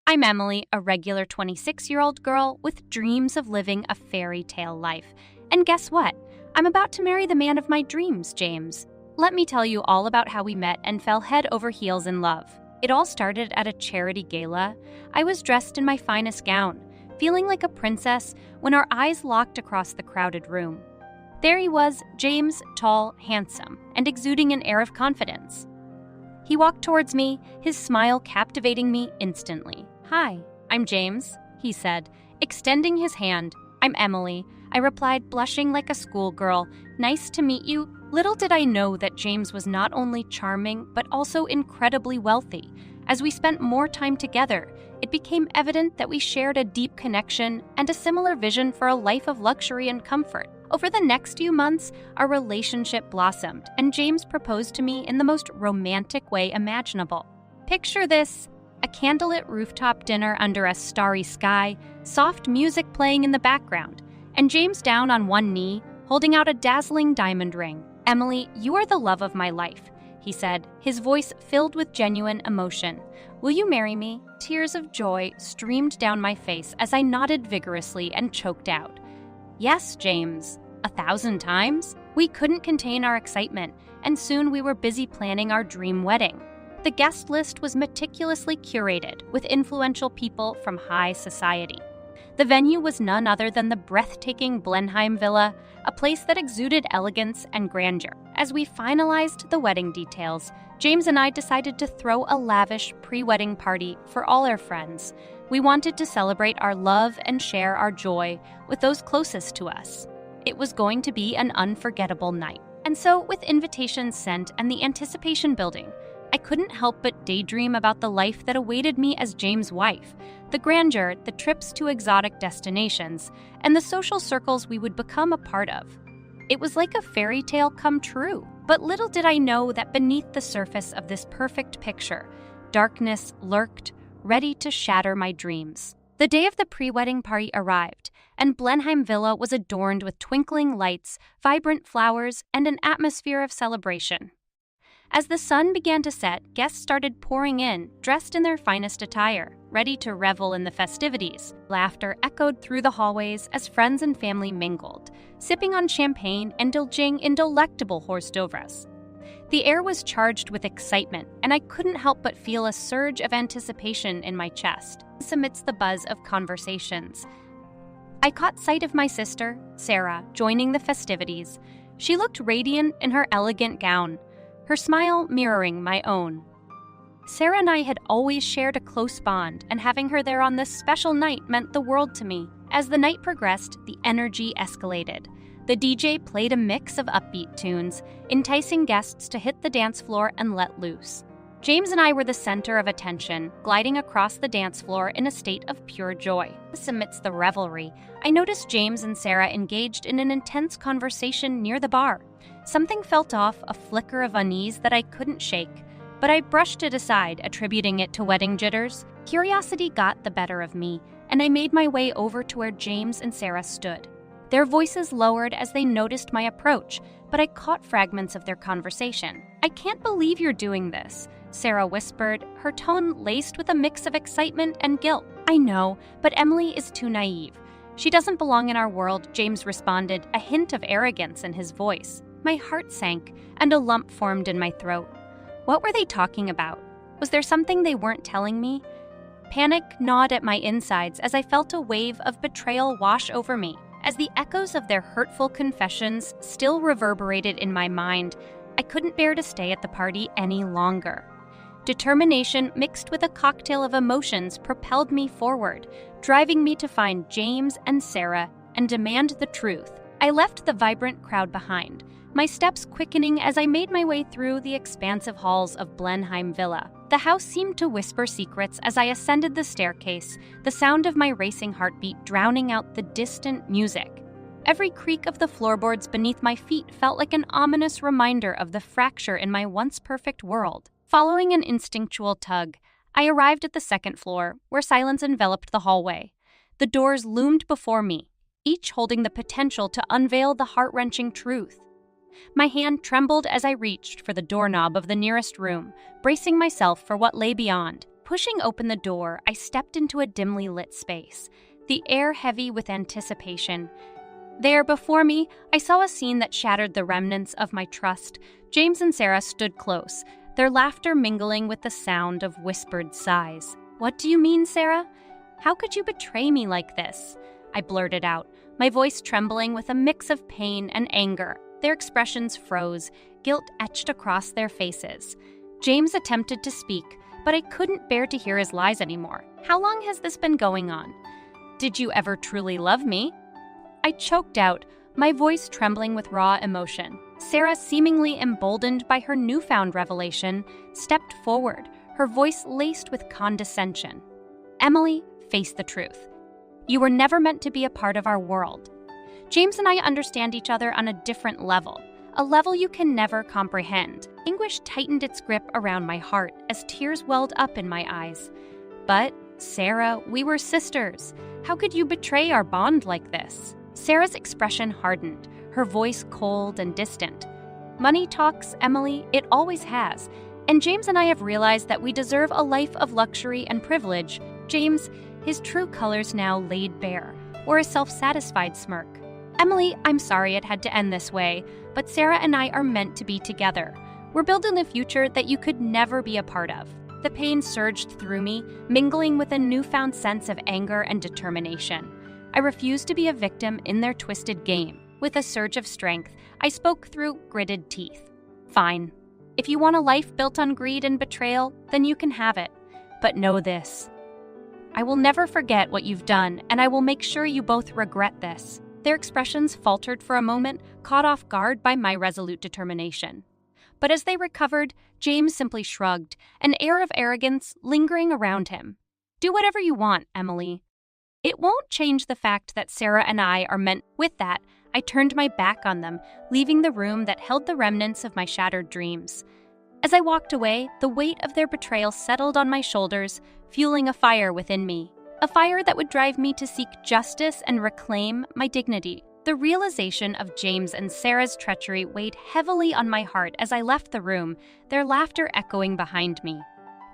I'm Emily, a regular 26-year-old girl with dreams of living a fairy tale life. And guess what? I'm about to marry the man of my dreams, James. Let me tell you all about how we met and fell head over heels in love. It all started at a charity gala. I was dressed in my finest gown, feeling like a princess when our eyes locked across the crowded room. There he was, James, tall, handsome, and exuding an air of confidence. He walked towards me, his smile captivating me instantly. "Hi, I'm James," he said, extending his hand. "I'm Emily," I replied, blushing like a schoolgirl. "Nice to meet you." Little did I know that James was not only charming, but also incredibly wealthy. As we spent more time together, it became evident that we shared a deep connection and a similar vision for a life of luxury and comfort. Over the next few months, our relationship blossomed, and James proposed to me in the most romantic way imaginable. Picture this: a candlelit rooftop dinner under a starry sky, soft music playing in the background, and James down on one knee, holding out a dazzling diamond ring. "Emily, you are the love of my life," he said, his voice filled with genuine emotion. "Will you marry me?" Tears of joy streamed down my face as I nodded vigorously and choked out, "Yes, James." 1,000 times? We couldn't contain our excitement, and soon we were busy planning our dream wedding. The guest list was meticulously curated with influential people from high society. The venue was none other than the breathtaking Blenheim Villa, a place that exuded elegance and grandeur. As we finalized the wedding details, James and I decided to throw a lavish pre-wedding party for all our friends. We wanted to celebrate our love and share our joy with those closest to us. It was going to be an unforgettable night. And so, with invitations sent and the anticipation building, I couldn't help but daydream about the life that awaited me as James' wife, the grandeur, the trips to exotic destinations, and the social circles we would become a part of. It was like a fairy tale come true. But little did I know that beneath the surface of this perfect picture, darkness lurked, ready to shatter my dreams. The day of the pre-wedding party arrived, and Blenheim Villa was adorned with twinkling lights, vibrant flowers, and an atmosphere of celebration. As the sun began to set, guests started pouring in, dressed in their finest attire, ready to revel in the festivities. Laughter echoed through the hallways as friends and family mingled, sipping on champagne and indulging in delectable hors d'oeuvres. The air was charged with excitement, and I couldn't help but feel a surge of anticipation in my chest, amidst the buzz of conversations. I caught sight of my sister, Sarah, joining the festivities. She looked radiant in her elegant gown, her smile mirroring my own. Sarah and I had always shared a close bond, and having her there on this special night meant the world to me. As the night progressed, the energy escalated. The DJ played a mix of upbeat tunes, enticing guests to hit the dance floor and let loose. James and I were the center of attention, gliding across the dance floor in a state of pure joy. Amidst the revelry, I noticed James and Sarah engaged in an intense conversation near the bar. Something felt off, a flicker of unease that I couldn't shake, but I brushed it aside, attributing it to wedding jitters. Curiosity got the better of me, and I made my way over to where James and Sarah stood. Their voices lowered as they noticed my approach, but I caught fragments of their conversation. "I can't believe you're doing this," Sarah whispered, her tone laced with a mix of excitement and guilt. "I know, but Emily is too naive. She doesn't belong in our world," James responded, a hint of arrogance in his voice. My heart sank, and a lump formed in my throat. What were they talking about? Was there something they weren't telling me? Panic gnawed at my insides as I felt a wave of betrayal wash over me. As the echoes of their hurtful confessions still reverberated in my mind, I couldn't bear to stay at the party any longer. Determination mixed with a cocktail of emotions propelled me forward, driving me to find James and Sarah and demand the truth. I left the vibrant crowd behind, my steps quickening as I made my way through the expansive halls of Blenheim Villa. The house seemed to whisper secrets as I ascended the staircase, the sound of my racing heartbeat drowning out the distant music. Every creak of the floorboards beneath my feet felt like an ominous reminder of the fracture in my once perfect world. Following an instinctual tug, I arrived at the second floor, where silence enveloped the hallway. The doors loomed before me, each holding the potential to unveil the heart-wrenching truth. My hand trembled as I reached for the doorknob of the nearest room, bracing myself for what lay beyond. Pushing open the door, I stepped into a dimly lit space, the air heavy with anticipation. There, before me, I saw a scene that shattered the remnants of my trust. James and Sarah stood close, their laughter mingling with the sound of whispered sighs. "What do you mean, Sarah? How could you betray me like this?" I blurted out, my voice trembling with a mix of pain and anger. Their expressions froze, guilt etched across their faces. James attempted to speak, but I couldn't bear to hear his lies anymore. "How long has this been going on? Did you ever truly love me?" I choked out, my voice trembling with raw emotion. Sarah, seemingly emboldened by her newfound revelation, stepped forward, her voice laced with condescension. "Emily, face the truth. You were never meant to be a part of our world. James and I understand each other on a different level, a level you can never comprehend." Anguish tightened its grip around my heart as tears welled up in my eyes. "But, Sarah, we were sisters. How could you betray our bond like this?" Sarah's expression hardened, her voice cold and distant. "Money talks, Emily, it always has. And James and I have realized that we deserve a life of luxury and privilege." James, his true colors now laid bare, wore a self-satisfied smirk. "Emily, I'm sorry it had to end this way, but Sarah and I are meant to be together. We're building a future that you could never be a part of." The pain surged through me, mingling with a newfound sense of anger and determination. I refused to be a victim in their twisted game. With a surge of strength, I spoke through gritted teeth. "Fine. If you want a life built on greed and betrayal, then you can have it. But know this. I will never forget what you've done, and I will make sure you both regret this." Their expressions faltered for a moment, caught off guard by my resolute determination. But as they recovered, James simply shrugged, an air of arrogance lingering around him. "Do whatever you want, Emily. It won't change the fact that Sarah and I are meant." With that, I turned my back on them, leaving the room that held the remnants of my shattered dreams. As I walked away, the weight of their betrayal settled on my shoulders, fueling a fire within me. A fire that would drive me to seek justice and reclaim my dignity. The realization of James and Sarah's treachery weighed heavily on my heart as I left the room, their laughter echoing behind me.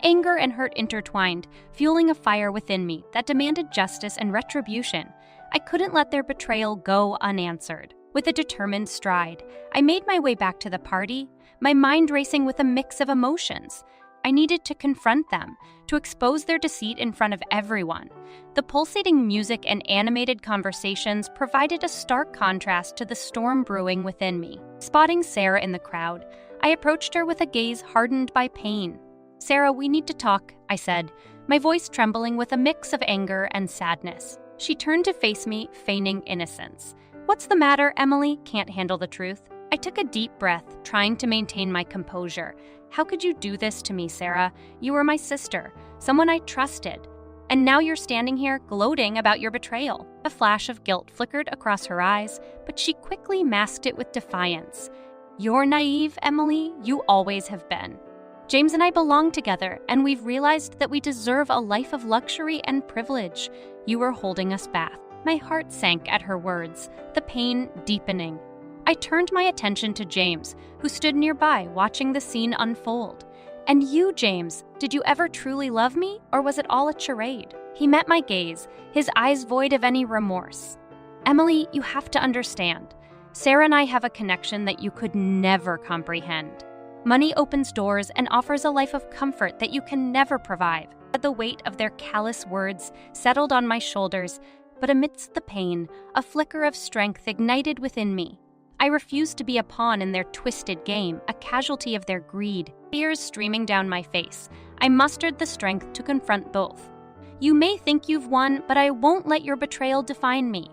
Anger and hurt intertwined, fueling a fire within me that demanded justice and retribution. I couldn't let their betrayal go unanswered. With a determined stride, I made my way back to the party, my mind racing with a mix of emotions. I needed to confront them, to expose their deceit in front of everyone. The pulsating music and animated conversations provided a stark contrast to the storm brewing within me. Spotting Sarah in the crowd, I approached her with a gaze hardened by pain. "Sarah, we need to talk," I said, my voice trembling with a mix of anger and sadness. She turned to face me, feigning innocence. "What's the matter, Emily? Can't handle the truth?" I took a deep breath, trying to maintain my composure. "How could you do this to me, Sarah? You were my sister, someone I trusted. And now you're standing here gloating about your betrayal." A flash of guilt flickered across her eyes, but she quickly masked it with defiance. "You're naive, Emily. You always have been. James and I belong together, and we've realized that we deserve a life of luxury and privilege. You were holding us back." My heart sank at her words, the pain deepening. I turned my attention to James, who stood nearby watching the scene unfold. "And you, James, did you ever truly love me, or was it all a charade?" He met my gaze, his eyes void of any remorse. "Emily, you have to understand. Sarah and I have a connection that you could never comprehend. Money opens doors and offers a life of comfort that you can never provide." The weight of their callous words settled on my shoulders, but amidst the pain, a flicker of strength ignited within me. I refused to be a pawn in their twisted game, a casualty of their greed. Tears streaming down my face, I mustered the strength to confront both. "You may think you've won, but I won't let your betrayal define me.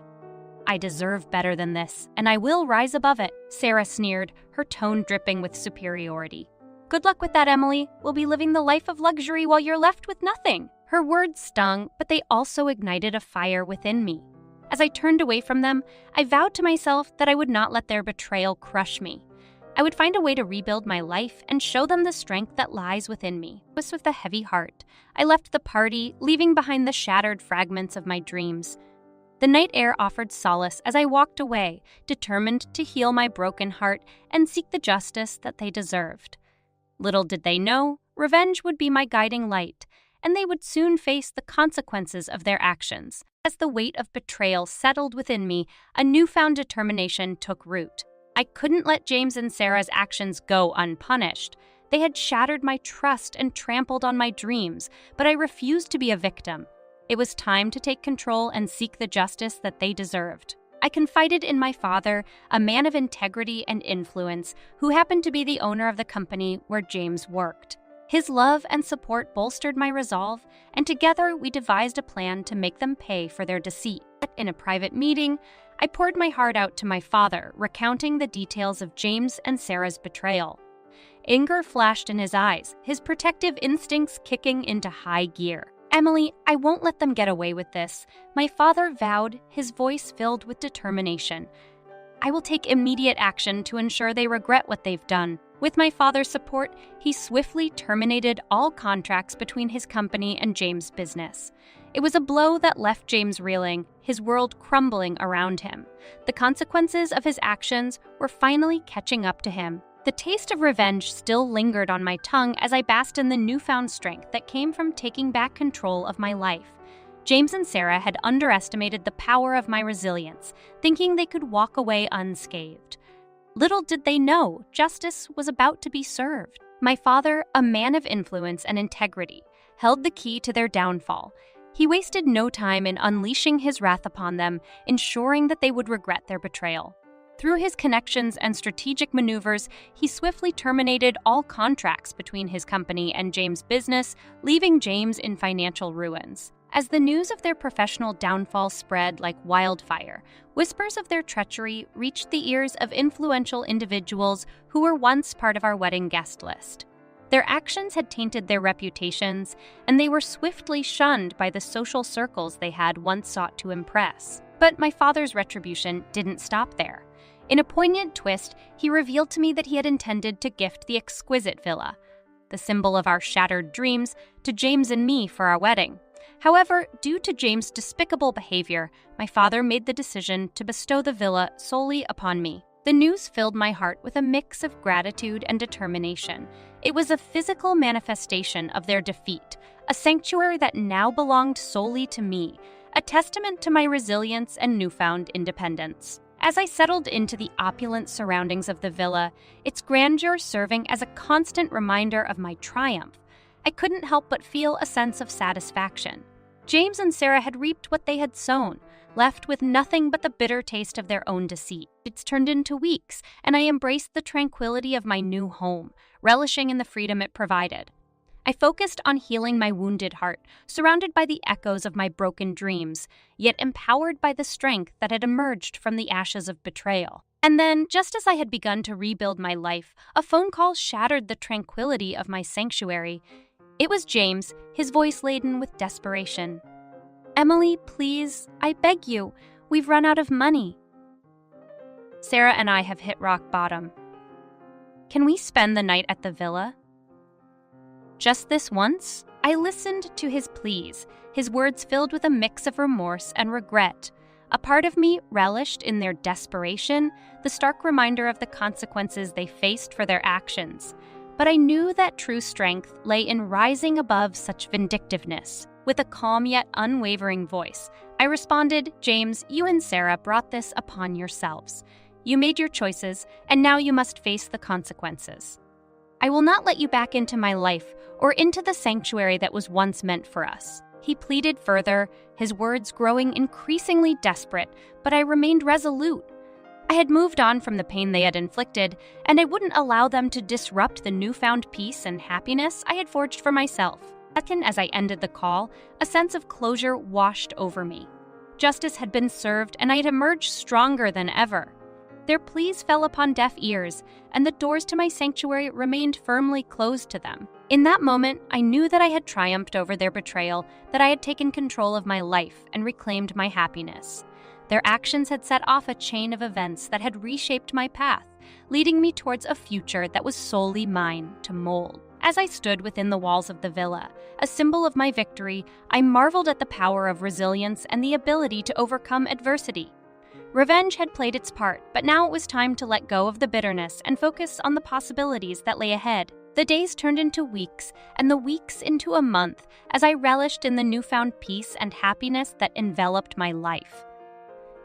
I deserve better than this, and I will rise above it," Sarah sneered, her tone dripping with superiority. "Good luck with that, Emily. We'll be living the life of luxury while you're left with nothing." Her words stung, but they also ignited a fire within me. As I turned away from them, I vowed to myself that I would not let their betrayal crush me. I would find a way to rebuild my life and show them the strength that lies within me. With a heavy heart, I left the party, leaving behind the shattered fragments of my dreams. The night air offered solace as I walked away, determined to heal my broken heart and seek the justice that they deserved. Little did they know, revenge would be my guiding light, and they would soon face the consequences of their actions. As the weight of betrayal settled within me, a newfound determination took root. I couldn't let James and Sarah's actions go unpunished. They had shattered my trust and trampled on my dreams, but I refused to be a victim. It was time to take control and seek the justice that they deserved. I confided in my father, a man of integrity and influence, who happened to be the owner of the company where James worked. His love and support bolstered my resolve, and together we devised a plan to make them pay for their deceit. In a private meeting, I poured my heart out to my father, recounting the details of James and Sarah's betrayal. Anger flashed in his eyes, his protective instincts kicking into high gear. "Emily, I won't let them get away with this," my father vowed, his voice filled with determination. "I will take immediate action to ensure they regret what they've done." With my father's support, he swiftly terminated all contracts between his company and James' business. It was a blow that left James reeling, his world crumbling around him. The consequences of his actions were finally catching up to him. The taste of revenge still lingered on my tongue as I basked in the newfound strength that came from taking back control of my life. James and Sarah had underestimated the power of my resilience, thinking they could walk away unscathed. Little did they know, justice was about to be served. My father, a man of influence and integrity, held the key to their downfall. He wasted no time in unleashing his wrath upon them, ensuring that they would regret their betrayal. Through his connections and strategic maneuvers, he swiftly terminated all contracts between his company and James' business, leaving James in financial ruins. As the news of their professional downfall spread like wildfire, whispers of their treachery reached the ears of influential individuals who were once part of our wedding guest list. Their actions had tainted their reputations, and they were swiftly shunned by the social circles they had once sought to impress. But my father's retribution didn't stop there. In a poignant twist, he revealed to me that he had intended to gift the exquisite villa, the symbol of our shattered dreams, to James and me for our wedding. However, due to James' despicable behavior, my father made the decision to bestow the villa solely upon me. The news filled my heart with a mix of gratitude and determination. It was a physical manifestation of their defeat, a sanctuary that now belonged solely to me, a testament to my resilience and newfound independence. As I settled into the opulent surroundings of the villa, its grandeur serving as a constant reminder of my triumph, I couldn't help but feel a sense of satisfaction. James and Sarah had reaped what they had sown, left with nothing but the bitter taste of their own deceit. It's turned into weeks, and I embraced the tranquility of my new home, relishing in the freedom it provided. I focused on healing my wounded heart, surrounded by the echoes of my broken dreams, yet empowered by the strength that had emerged from the ashes of betrayal. And then, just as I had begun to rebuild my life, a phone call shattered the tranquility of my sanctuary. It was James, his voice laden with desperation. "Emily, please, I beg you, we've run out of money. Sarah and I have hit rock bottom. Can we spend the night at the villa? Just this once?" I listened to his pleas, his words filled with a mix of remorse and regret. A part of me relished in their desperation, the stark reminder of the consequences they faced for their actions. But I knew that true strength lay in rising above such vindictiveness. With a calm yet unwavering voice, I responded, "James, you and Sarah brought this upon yourselves. You made your choices, and now you must face the consequences. I will not let you back into my life or into the sanctuary that was once meant for us." He pleaded further, his words growing increasingly desperate, but I remained resolute. I had moved on from the pain they had inflicted, and I wouldn't allow them to disrupt the newfound peace and happiness I had forged for myself. As I ended the call, a sense of closure washed over me. Justice had been served, and I had emerged stronger than ever. Their pleas fell upon deaf ears, and the doors to my sanctuary remained firmly closed to them. In that moment, I knew that I had triumphed over their betrayal, that I had taken control of my life and reclaimed my happiness. Their actions had set off a chain of events that had reshaped my path, leading me towards a future that was solely mine to mold. As I stood within the walls of the villa, a symbol of my victory, I marveled at the power of resilience and the ability to overcome adversity. Revenge had played its part, but now it was time to let go of the bitterness and focus on the possibilities that lay ahead. The days turned into weeks, and the weeks into a month, as I relished in the newfound peace and happiness that enveloped my life.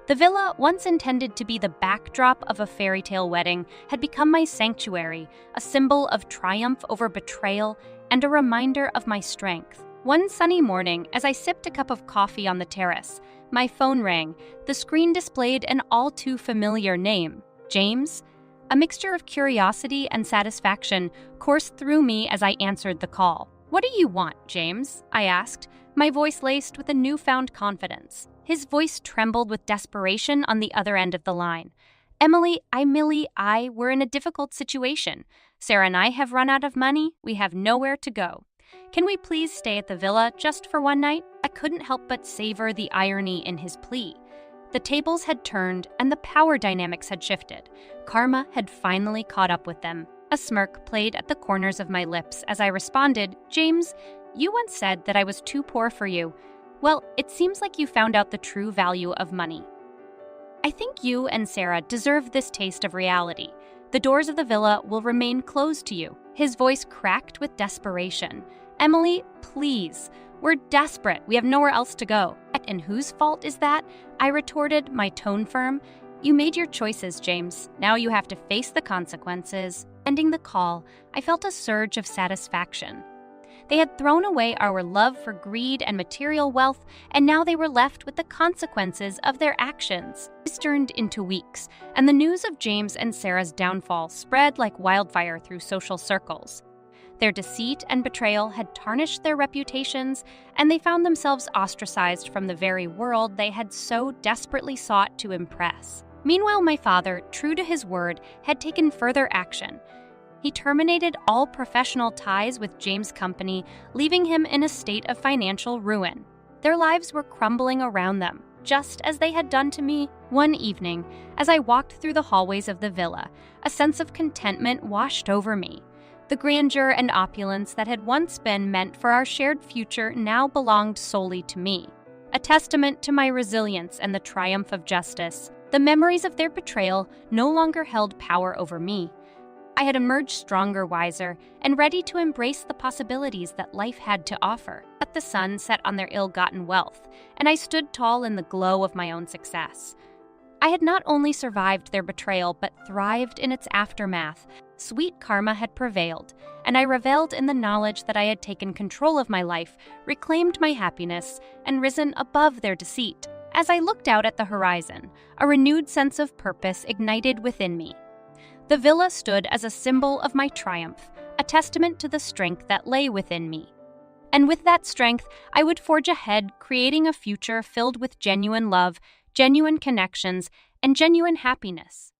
The villa, once intended to be the backdrop of a fairy tale wedding, had become my sanctuary, a symbol of triumph over betrayal and a reminder of my strength. One sunny morning, as I sipped a cup of coffee on the terrace, my phone rang. The screen displayed an all-too-familiar name, James. A mixture of curiosity and satisfaction coursed through me as I answered the call. "What do you want, James?" I asked, my voice laced with a newfound confidence. His voice trembled with desperation on the other end of the line. "Emily, Millie, we're in a difficult situation. Sarah and I have run out of money. We have nowhere to go. Can we please stay at the villa just for one night?" I couldn't help but savor the irony in his plea. The tables had turned and the power dynamics had shifted. Karma had finally caught up with them. A smirk played at the corners of my lips as I responded, "James, you once said that I was too poor for you. Well, it seems like you found out the true value of money. I think you and Sarah deserve this taste of reality. The doors of the villa will remain closed to you." His voice cracked with desperation. "Emily, please. We're desperate. We have nowhere else to go." "And whose fault is that?" I retorted, my tone firm. "You made your choices, James. Now you have to face the consequences." Ending the call, I felt a surge of satisfaction. They had thrown away our love for greed and material wealth, and now they were left with the consequences of their actions. This turned into weeks, and the news of James and Sarah's downfall spread like wildfire through social circles. Their deceit and betrayal had tarnished their reputations, and they found themselves ostracized from the very world they had so desperately sought to impress. Meanwhile, my father, true to his word, had taken further action. He terminated all professional ties with James' company, leaving him in a state of financial ruin. Their lives were crumbling around them, just as they had done to me. One evening, as I walked through the hallways of the villa, a sense of contentment washed over me. The grandeur and opulence that had once been meant for our shared future now belonged solely to me. A testament to my resilience and the triumph of justice, the memories of their betrayal no longer held power over me. I had emerged stronger, wiser, and ready to embrace the possibilities that life had to offer. But the sun set on their ill-gotten wealth, and I stood tall in the glow of my own success. I had not only survived their betrayal, but thrived in its aftermath. Sweet karma had prevailed, and I reveled in the knowledge that I had taken control of my life, reclaimed my happiness, and risen above their deceit. As I looked out at the horizon, a renewed sense of purpose ignited within me. The villa stood as a symbol of my triumph, a testament to the strength that lay within me. And with that strength, I would forge ahead, creating a future filled with genuine love, genuine connections, and genuine happiness.